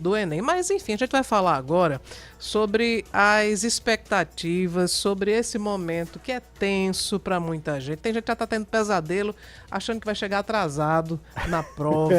do Enem. Mas, enfim, a gente vai falar agora sobre as expectativas, sobre esse momento que é tenso para muita gente. Tem gente que já está tendo pesadelo, achando que vai chegar atrasado na prova.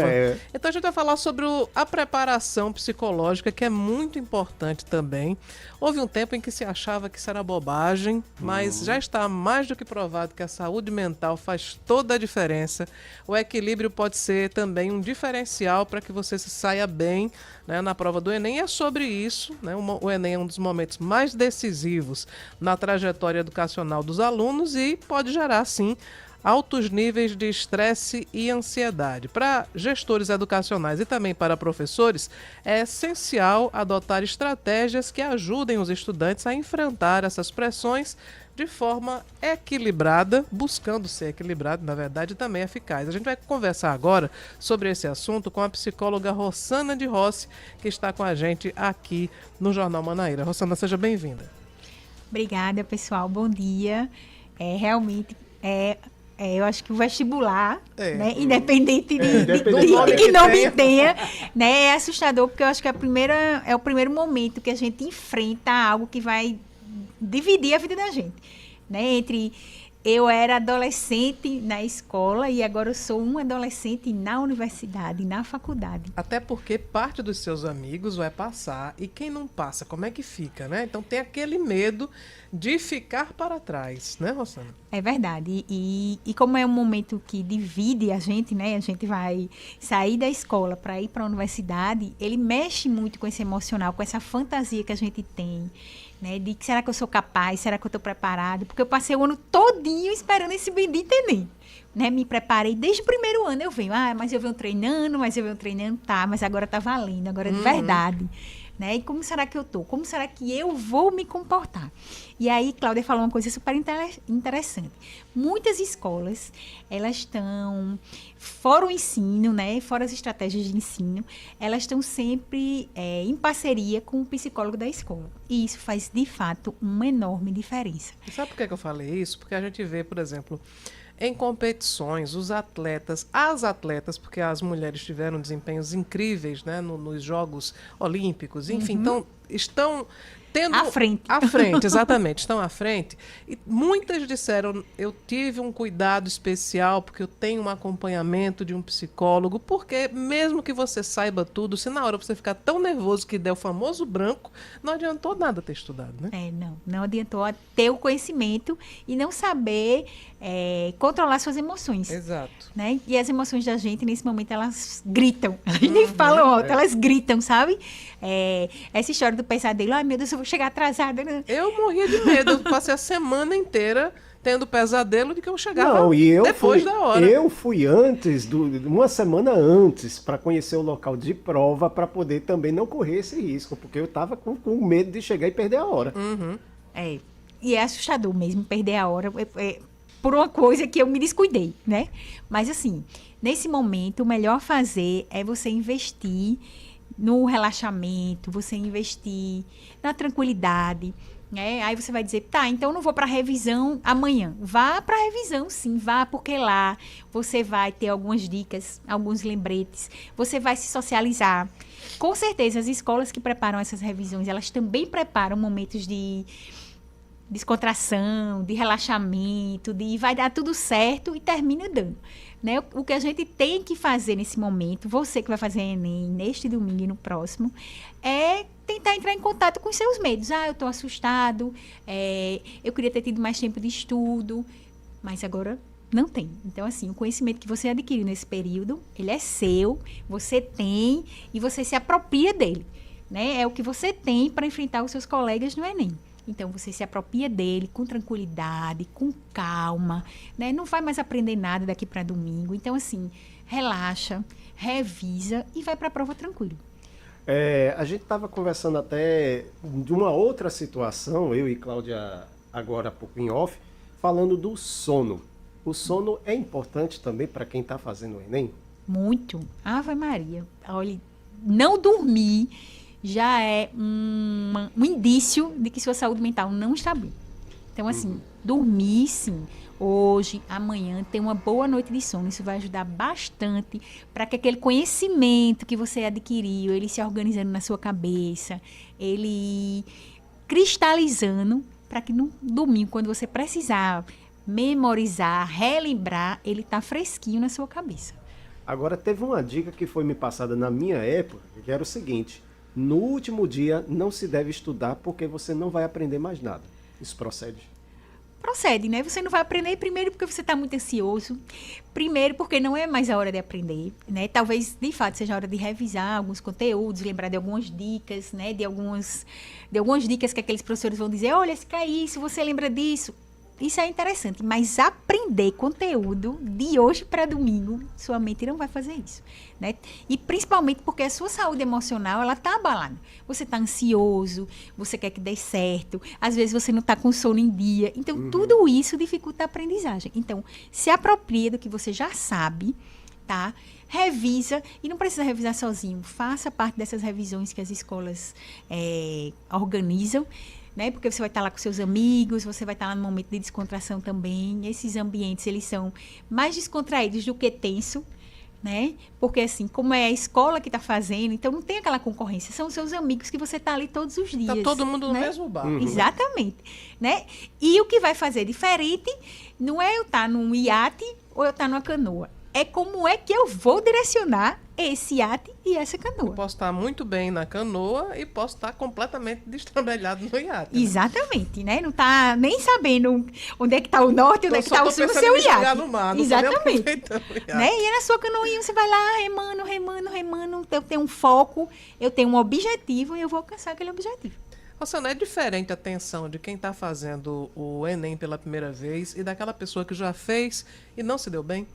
Então a gente vai falar sobre a preparação psicológica, que é muito importante também. Houve um tempo em que se achava que isso era bobagem, mas já está mais do que provado que a saúde mental faz toda a diferença. O equilíbrio pode ser também um diferencial para que você se saia bem, né, na prova do Enem. E é sobre isso, né? O Enem é um dos momentos mais decisivos na trajetória educacional dos alunos e pode gerar, sim, altos níveis de estresse e ansiedade. Para gestores educacionais e também para professores, é essencial adotar estratégias que ajudem os estudantes a enfrentar essas pressões de forma equilibrada, buscando ser equilibrado, na verdade, também eficaz. A gente vai conversar agora sobre esse assunto com a psicóloga Rossana de Rossi, que está com a gente aqui no Jornal Manaíra. Rossana, seja bem-vinda. Obrigada, pessoal. Bom dia. Realmente, eu acho que o vestibular, né, independente de que nome tenha, né, é assustador, porque eu acho que é o primeiro momento que a gente enfrenta algo que vai dividir a vida da gente, né, entre eu era adolescente na escola e agora eu sou um adolescente na universidade, na faculdade. Até porque parte dos seus amigos vai passar e quem não passa, como é que fica, né? Então tem aquele medo de ficar para trás, né, Rossana? É verdade. E como é um momento que divide a gente, né? A gente vai sair da escola para ir para a universidade, ele mexe muito com esse emocional, com essa fantasia que a gente tem, né, de que será que eu sou capaz, será que eu estou preparado? Porque eu passei o ano todinho esperando esse bendito Enem, né? Me preparei desde o primeiro ano, eu venho, mas eu venho treinando, tá, mas agora tá valendo, agora é de verdade, né? E como será que eu tô? Como será que eu vou me comportar? E aí, Cláudia falou uma coisa super interessante. Muitas escolas, elas estão, fora o ensino, né, fora as estratégias de ensino, elas estão sempre em parceria com o psicólogo da escola. E isso faz, de fato, uma enorme diferença. E sabe por que eu falei isso? Porque a gente vê, por exemplo, em competições, as atletas, porque as mulheres tiveram desempenhos incríveis, né, nos Jogos Olímpicos, enfim, então estão tendo... À frente. À frente, exatamente, estão à frente. E muitas disseram, eu tive um cuidado especial porque eu tenho um acompanhamento de um psicólogo, porque mesmo que você saiba tudo, se na hora você ficar tão nervoso que der o famoso branco, não adiantou nada ter estudado, né? Não adiantou ter o conhecimento e não saber controlar suas emoções. Exato. Né? E as emoções da gente, nesse momento, elas gritam. Elas nem falam alto, elas gritam, sabe? Essa história do pesadelo, ai meu Deus, eu vou chegar atrasada. Eu morria de medo, eu passei a semana inteira tendo pesadelo de que eu chegava depois da hora. Eu fui uma semana antes, para conhecer o local de prova, para poder também não correr esse risco, porque eu estava com medo de chegar e perder a hora. E é assustador mesmo perder a hora, por uma coisa que eu me descuidei, né? Mas assim, nesse momento, o melhor a fazer é você investir no relaxamento, você investir na tranquilidade, né? Aí você vai dizer, tá, então eu não vou para revisão amanhã. Vá para revisão, sim, vá, porque lá você vai ter algumas dicas, alguns lembretes, você vai se socializar. Com certeza, as escolas que preparam essas revisões, elas também preparam momentos de descontração, de relaxamento, de vai dar tudo certo e termina dando. Né? O que a gente tem que fazer nesse momento, você que vai fazer Enem neste domingo e no próximo, é tentar entrar em contato com os seus medos. Eu estou assustado, eu queria ter tido mais tempo de estudo, mas agora não tem. Então, assim, o conhecimento que você adquiriu nesse período, ele é seu, você tem e você se apropria dele. Né? É o que você tem para enfrentar os seus colegas no Enem. Então, você se apropria dele com tranquilidade, com calma, né? Não vai mais aprender nada daqui para domingo. Então, assim, relaxa, revisa e vai para a prova tranquilo. A gente estava conversando até de uma outra situação, eu e Cláudia, agora há pouco em off, falando do sono. O sono é importante também para quem está fazendo o Enem? Muito. Ave Maria. Olha, não dormir já é um indício de que sua saúde mental não está bem. Então, assim, dormir, sim, hoje, amanhã, ter uma boa noite de sono. Isso vai ajudar bastante para que aquele conhecimento que você adquiriu, ele se organizando na sua cabeça, ele cristalizando, para que no domingo, quando você precisar memorizar, relembrar, ele tá fresquinho na sua cabeça. Agora, teve uma dica que foi me passada na minha época, que era o seguinte: no último dia não se deve estudar porque você não vai aprender mais nada. Isso procede? Procede, né? Você não vai aprender primeiro porque você está muito ansioso, primeiro porque não é mais a hora de aprender, né? Talvez, de fato, seja a hora de revisar alguns conteúdos, lembrar de algumas dicas, né? De algumas dicas que aqueles professores vão dizer, olha, se cair isso, você lembra disso. Isso é interessante, mas aprender conteúdo de hoje para domingo, sua mente não vai fazer isso, né? E principalmente porque a sua saúde emocional, ela tá abalada. Você tá ansioso, você quer que dê certo, às vezes você não tá com sono em dia. Então, tudo isso dificulta a aprendizagem. Então, se apropria do que você já sabe, tá? Revisa, e não precisa revisar sozinho. Faça parte dessas revisões que as escolas organizam, né? Porque você vai estar lá com seus amigos, você vai estar lá no momento de descontração também. Esses ambientes, eles são mais descontraídos do que tenso, né? Porque, assim, como é a escola que está fazendo, então não tem aquela concorrência. São os seus amigos que você está ali todos os dias. Tá todo mundo no né? mesmo barco. Exatamente, né? E o que vai fazer diferente não é eu estar num iate ou eu estar numa canoa. É como é que eu vou direcionar esse iate e essa Eu canoa. posso estar muito bem na canoa e posso estar completamente destrambelhado no iate. Né? Exatamente, né? Não tá nem sabendo onde é que tá o norte, onde é que Só tá tô o sul, pensando seu em chegar iate. no mar, não tô nem Exatamente. aproveitando o iate. Né? E é na sua canoinha, você vai lá remando, remando, remando. Eu tenho um foco, eu tenho um objetivo e eu vou alcançar aquele objetivo. Rosana, é diferente a tensão de quem está fazendo o Enem pela primeira vez e daquela pessoa que já fez e não se deu bem?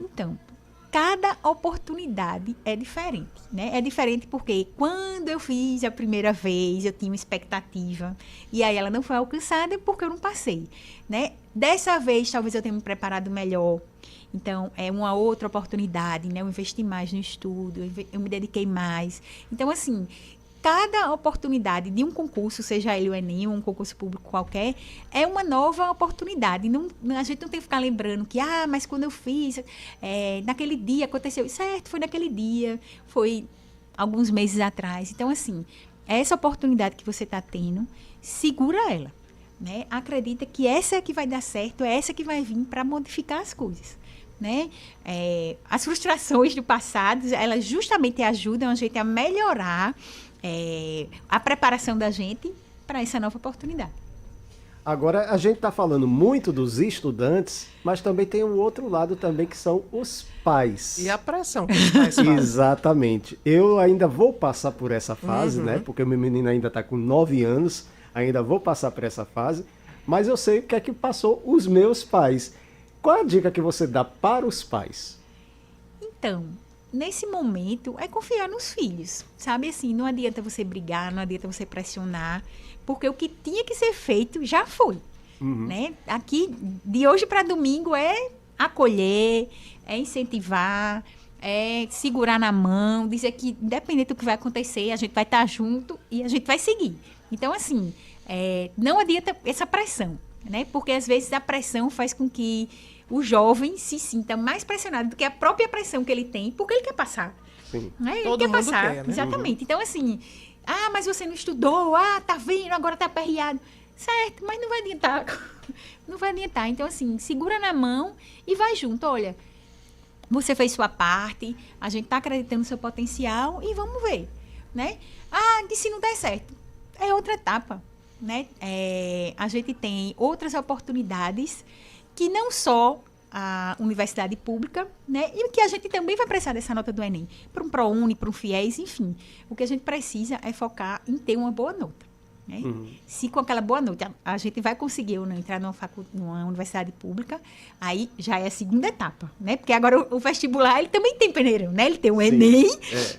Então, cada oportunidade é diferente, né? É diferente porque quando eu fiz a primeira vez, eu tinha uma expectativa e aí ela não foi alcançada porque eu não passei, né? Dessa vez, talvez eu tenha me preparado melhor. Então, é uma outra oportunidade, né? Eu investi mais no estudo, eu me dediquei mais. Então, assim, cada oportunidade de um concurso, seja ele o Enem ou um concurso público qualquer, é uma nova oportunidade. A gente não tem que ficar lembrando que, mas quando eu fiz, naquele dia aconteceu. Certo, foi naquele dia, foi alguns meses atrás. Então, assim, essa oportunidade que você está tendo, segura ela, né? Acredita que essa é que vai dar certo, é essa que vai vir para modificar as coisas. Né? As frustrações do passado, elas justamente ajudam a gente a melhorar a preparação da gente para essa nova oportunidade. Agora, a gente está falando muito dos estudantes, mas também tem um outro lado também, que são os pais. E a pressão que os pais fazem. Exatamente. Eu ainda vou passar por essa fase, né? Porque o meu menino ainda está com 9 anos, ainda vou passar por essa fase, mas eu sei o que é que passou os meus pais. Qual a dica que você dá para os pais? Então, nesse momento, é confiar nos filhos, sabe? Assim, não adianta você brigar, não adianta você pressionar, porque o que tinha que ser feito já foi, né? Aqui, de hoje para domingo, é acolher, é incentivar, é segurar na mão, dizer que, independente do que vai acontecer, a gente vai estar junto e a gente vai seguir. Então, assim, não adianta essa pressão, né? Porque, às vezes, a pressão faz com que o jovem se sinta mais pressionado do que a própria pressão que ele tem, porque ele quer passar. Sim. Né? Ele Todo quer mundo passar. quer, né? Exatamente. Então, assim, mas você não estudou, tá vendo, agora tá aperreado. Certo, mas não vai adiantar. Não vai adiantar. Então, assim, segura na mão e vai junto. Olha, você fez sua parte, a gente tá acreditando no seu potencial e vamos ver, né? E se não der certo? É outra etapa, né? A gente tem outras oportunidades que não só a universidade pública, né? E o que a gente também vai precisar dessa nota do Enem, para um ProUni, para um FIES, enfim. O que a gente precisa é focar em ter uma boa nota, né? Se com aquela boa nota a gente vai conseguir ou não entrar numa universidade pública, aí já é a segunda etapa, né? Porque agora o vestibular, ele também tem peneirão, né? Ele tem o Enem,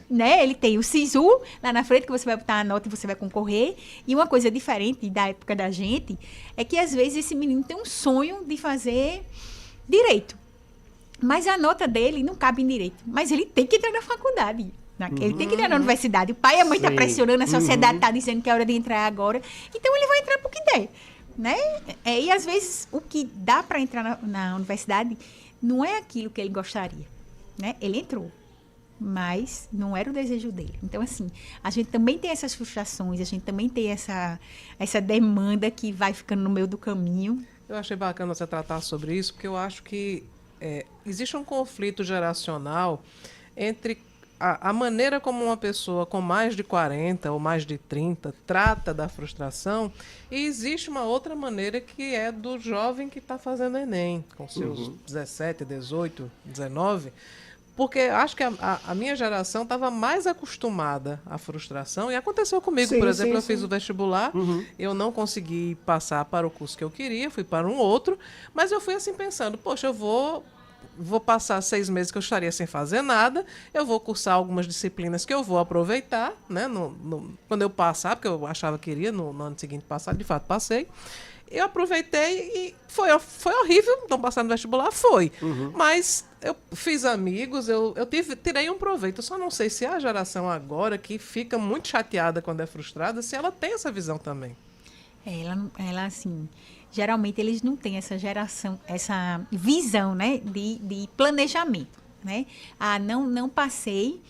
né? Ele tem o SISU lá na frente, que você vai botar a nota e você vai concorrer. E uma coisa diferente da época da gente é que, às vezes, esse menino tem um sonho de fazer direito. Mas a nota dele não cabe em direito. Mas ele tem que entrar na faculdade. Ele tem que entrar na universidade. O pai e a mãe estão pressionando, a sociedade está dizendo que é hora de entrar agora. Então, ele vai entrar porque der. né? E às vezes o que dá para entrar na universidade não é aquilo que ele gostaria, né? Ele entrou, mas não era o desejo dele. Então, assim, a gente também tem essas frustrações, a gente também tem essa demanda que vai ficando no meio do caminho. Eu achei bacana você tratar sobre isso, porque eu acho que existe um conflito geracional entre a maneira como uma pessoa com mais de 40 ou mais de 30 trata da frustração, e existe uma outra maneira que é do jovem que está fazendo Enem, com seus 17, 18, 19, porque acho que a minha geração estava mais acostumada à frustração, e aconteceu comigo, Sim, por exemplo, sim, eu fiz sim. o vestibular, eu não consegui passar para o curso que eu queria, fui para um outro, mas eu fui assim pensando, poxa, eu vou passar 6 meses que eu estaria sem fazer nada, eu vou cursar algumas disciplinas que eu vou aproveitar, né, quando eu passar, porque eu achava que iria no ano seguinte passar, de fato passei. Eu aproveitei e foi horrível não passar no vestibular, foi. Mas eu fiz amigos, eu tirei um proveito. Eu só não sei se a geração agora, que fica muito chateada quando é frustrada, se ela tem essa visão também. Ela assim, geralmente eles não têm essa visão, né, de planejamento, né? Não passei,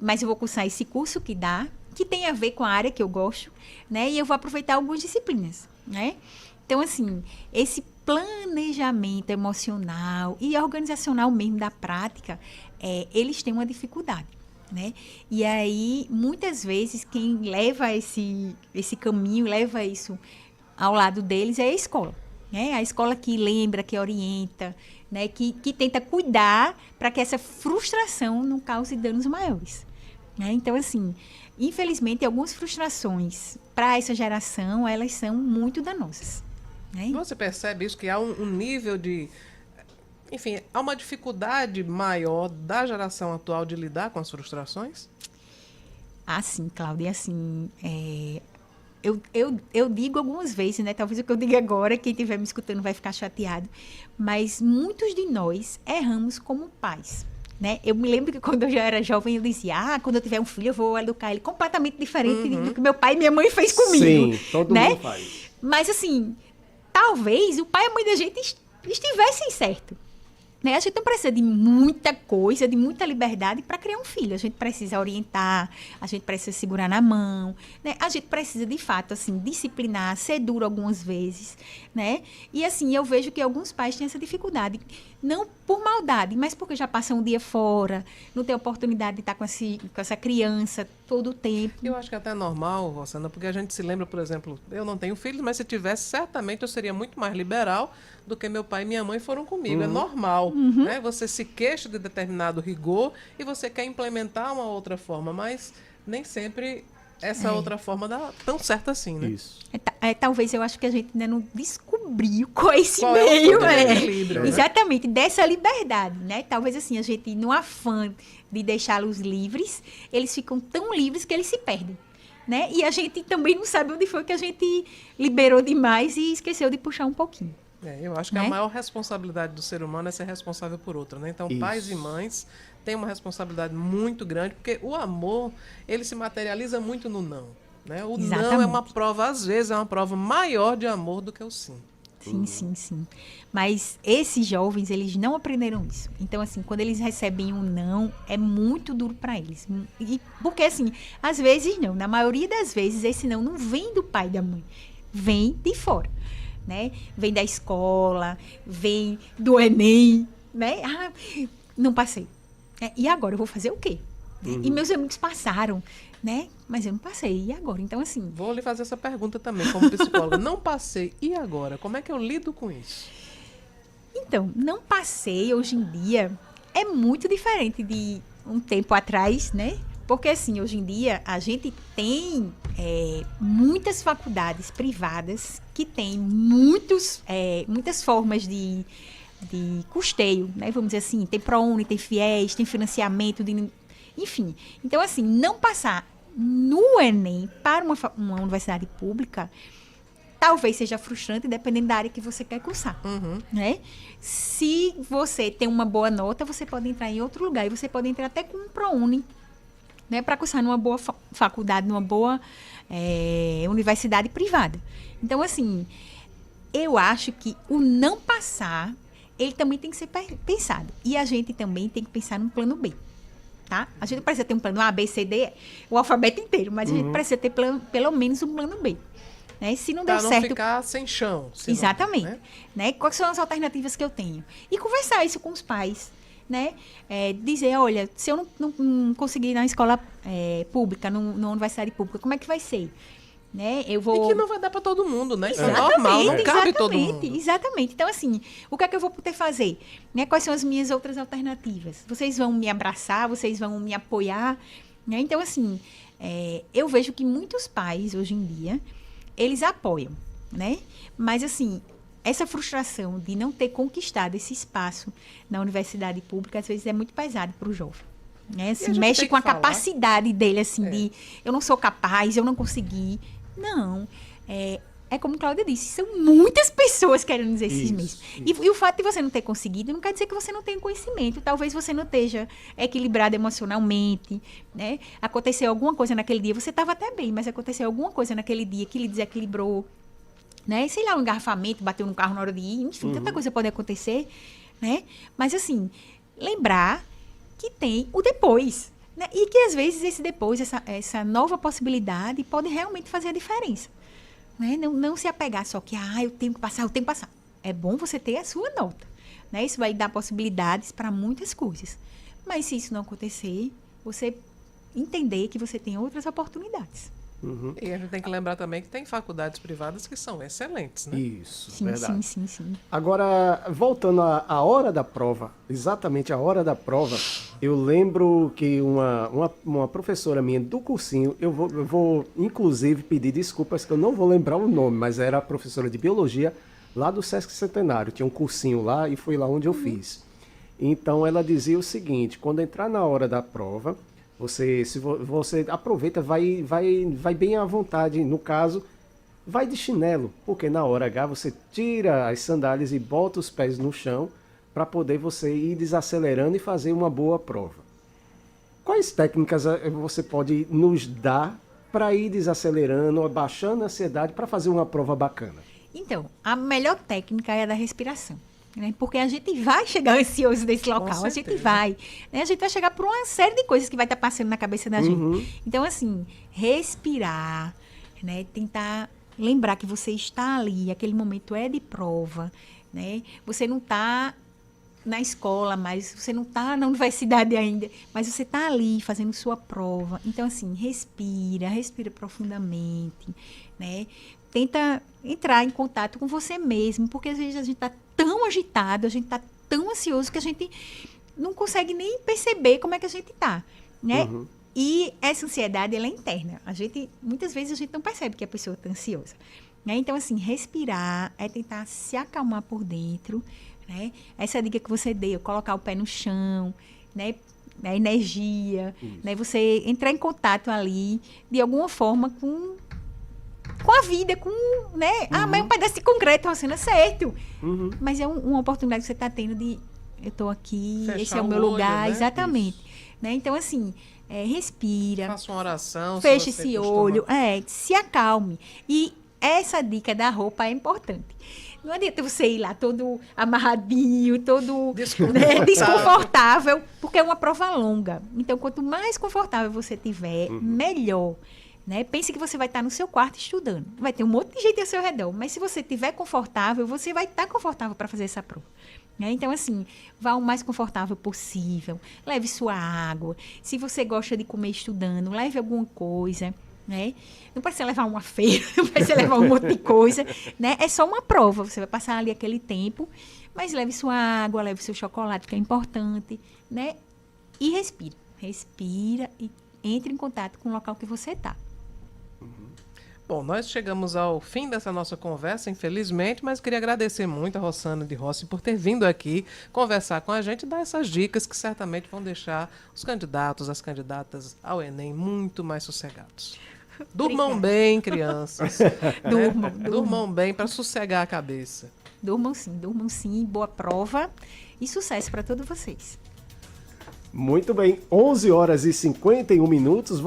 mas eu vou cursar esse curso que tem a ver com a área que eu gosto, né? E eu vou aproveitar algumas disciplinas, né? Então, assim, esse planejamento emocional e organizacional mesmo da prática, eles têm uma dificuldade, né? E aí, muitas vezes, quem leva esse caminho, leva isso ao lado deles é a escola, né? A escola que lembra, que orienta, né? Que tenta cuidar para que essa frustração não cause danos maiores, né? Então, assim, infelizmente, algumas frustrações para essa geração, elas são muito danosas, né? Você percebe isso, que há um nível de... Enfim, há uma dificuldade maior da geração atual de lidar com as frustrações? Sim, Cláudia, assim, eu digo algumas vezes, né? Talvez o que eu diga agora, quem estiver me escutando vai ficar chateado, mas muitos de nós erramos como pais, né? Eu me lembro que quando eu já era jovem, eu dizia, quando eu tiver um filho, eu vou educar ele completamente diferente do que meu pai e minha mãe fez comigo. Sim, todo né? mundo faz. Mas, assim, talvez o pai e a mãe da gente estivessem certo, né? A gente não precisa de muita coisa, de muita liberdade para criar um filho. A gente precisa orientar, a gente precisa segurar na mão, né? A gente precisa, de fato, assim, disciplinar, ser duro algumas vezes, né? E, assim, eu vejo que alguns pais têm essa dificuldade. Não por maldade, mas porque já passam um dia fora, não tem oportunidade de estar com essa criança todo o tempo. Eu acho que é até normal, Rosana, porque a gente se lembra, por exemplo, eu não tenho filhos, mas se tivesse, certamente eu seria muito mais liberal do que meu pai e minha mãe foram comigo. É normal, né? Você se queixa de determinado rigor e você quer implementar uma outra forma, mas nem sempre essa outra forma dá tão certo assim, né? Isso. Talvez eu acho que a gente ainda não descobriu qual é esse Qual meio. é o equilíbrio, né? Exatamente, dessa liberdade, né? Talvez assim, a gente, no afã de deixá-los livres, eles ficam tão livres que eles se perdem, né? E a gente também não sabe onde foi que a gente liberou demais e esqueceu de puxar um pouquinho. Eu acho que a maior responsabilidade do ser humano é ser responsável por outro, né? Então, Isso. pais e mães têm uma responsabilidade muito grande, porque o amor, ele se materializa muito no não, né? O não é Exatamente. uma prova, às vezes, é uma prova maior de amor do que o sim. Sim. Mas esses jovens, eles não aprenderam isso. Então, assim, quando eles recebem um não, é muito duro para eles. Porque, assim, às vezes não. Na maioria das vezes, esse não vem do pai e da mãe. Vem de fora, né? Vem da escola, vem do Enem, né? Não passei. E agora, eu vou fazer o quê? E meus amigos passaram, né? Mas eu não passei. E agora? Então, assim... Vou lhe fazer essa pergunta também, como psicóloga. Não passei, e agora? Como é que eu lido com isso? Então, não passei hoje em dia é muito diferente de um tempo atrás, né? Porque, assim, hoje em dia, a gente tem muitas faculdades privadas que têm muitas formas de custeio, né? Vamos dizer assim, tem ProUni, tem FIES, tem financiamento, enfim. Então, assim, não passar no Enem para uma universidade pública talvez seja frustrante, dependendo da área que você quer cursar, né? Se você tem uma boa nota, você pode entrar em outro lugar, e você pode entrar até com um ProUni, né, para cursar numa boa faculdade, numa boa universidade privada. Então, assim, eu acho que o não passar, ele também tem que ser pensado. E a gente também tem que pensar num plano B, tá? A gente precisa ter um plano A, B, C, D, o alfabeto inteiro, mas a gente precisa ter pelo menos um plano B. Né? Se não der certo... Para não ficar sem chão. Senão, exatamente. Né? Quais são as alternativas que eu tenho? E conversar isso com os pais. Né? Dizer, olha, se eu não conseguir ir na escola pública, numa universidade pública, como é que vai ser? Né? Eu vou... E que não vai dar para todo mundo, né? Isso é normal, não cabe todo mundo. Exatamente. Então, assim, o que é que eu vou poder fazer? Né? Quais são as minhas outras alternativas? Vocês vão me abraçar, vocês vão me apoiar? Né? Então, assim, eu vejo que muitos pais, hoje em dia, eles apoiam, né? Mas, assim, essa frustração de não ter conquistado esse espaço na universidade pública, às vezes, é muito pesado para o jovem. Né? Assim, mexe com a capacidade dele, assim, de eu não sou capaz, eu não consegui. Não. É como Cláudia disse, são muitas pessoas querendo dizer esses mesmos. E o fato de você não ter conseguido não quer dizer que você não tenha conhecimento. Talvez você não esteja equilibrado emocionalmente, né? Aconteceu alguma coisa naquele dia, você estava até bem, mas aconteceu alguma coisa naquele dia que lhe desequilibrou, né? Sei lá, um engarrafamento, bateu no carro na hora de ir, enfim, tanta coisa pode acontecer, né? Mas, assim, lembrar que tem o depois, né? E que, às vezes, esse depois, essa nova possibilidade pode realmente fazer a diferença. Né? Não se apegar só que, eu tenho que passar, eu tenho que passar. É bom você ter a sua nota. Né? Isso vai dar possibilidades para muitas coisas. Mas se isso não acontecer, você entender que você tem outras oportunidades. Uhum. E a gente tem que lembrar também que tem faculdades privadas que são excelentes, né? Isso, sim, verdade. Sim. Agora, voltando à hora da prova, exatamente a hora da prova, eu lembro que uma professora minha do cursinho, eu vou inclusive pedir desculpas que eu não vou lembrar o nome, mas era a professora de biologia lá do Sesc Centenário, tinha um cursinho lá e foi lá onde eu fiz. Então ela dizia o seguinte, quando entrar na hora da prova, você aproveita, vai bem à vontade, no caso, vai de chinelo, porque na hora H você tira as sandálias e bota os pés no chão para poder você ir desacelerando e fazer uma boa prova. Quais técnicas você pode nos dar para ir desacelerando, abaixando a ansiedade para fazer uma prova bacana? Então, a melhor técnica é a da respiração. Né? Porque a gente vai chegar ansioso nesse local, a gente vai. Né? A gente vai chegar por uma série de coisas que vai estar passando na cabeça da gente. Então, assim, respirar, né? Tentar lembrar que você está ali, aquele momento é de prova, né? Você não está na escola, mas você não está na universidade ainda, mas você está ali fazendo sua prova. Então, assim, respira profundamente, né? Tenta entrar em contato com você mesmo, porque às vezes a gente está tão agitado, a gente está tão ansioso que a gente não consegue nem perceber como é que a gente está, né? E essa ansiedade, ela é interna. Muitas vezes a gente não percebe que a pessoa está ansiosa, né? Então, assim, respirar é tentar se acalmar por dentro, né? Essa dica que você deu, colocar o pé no chão, né? A energia, né? Você entrar em contato ali, de alguma forma, com a vida, né? Mas um pedaço de concreto, você não é certo. Mas é uma oportunidade que você está tendo de, eu estou aqui, fechar esse é o meu lugar, né? exatamente. Né? Então, assim, respira. Faça uma oração. Feche esse olho, se acalme. E essa dica da roupa é importante. Não adianta você ir lá todo amarradinho, todo desconfortável, porque é uma prova longa. Então, quanto mais confortável você tiver, melhor. Né? Pense que você vai estar no seu quarto estudando. Vai ter um monte de gente ao seu redor, mas se você estiver confortável, você vai estar confortável para fazer essa prova. Né? Então, assim, vá o mais confortável possível. Leve sua água. Se você gosta de comer estudando, leve alguma coisa. Né? Não precisa levar uma feira, não precisa levar um monte de coisa. Né? É só uma prova. Você vai passar ali aquele tempo, mas leve sua água, leve seu chocolate, que é importante. Né? E respira. Respira e entre em contato com o local que você está. Bom, nós chegamos ao fim dessa nossa conversa, infelizmente, mas queria agradecer muito a Rossana de Rossi por ter vindo aqui conversar com a gente e dar essas dicas que certamente vão deixar os candidatos, as candidatas ao Enem muito mais sossegados. Durmam bem, crianças. Durmam bem para sossegar a cabeça. Durmam sim. Boa prova e sucesso para todos vocês. Muito bem, 11 horas e 51 minutos.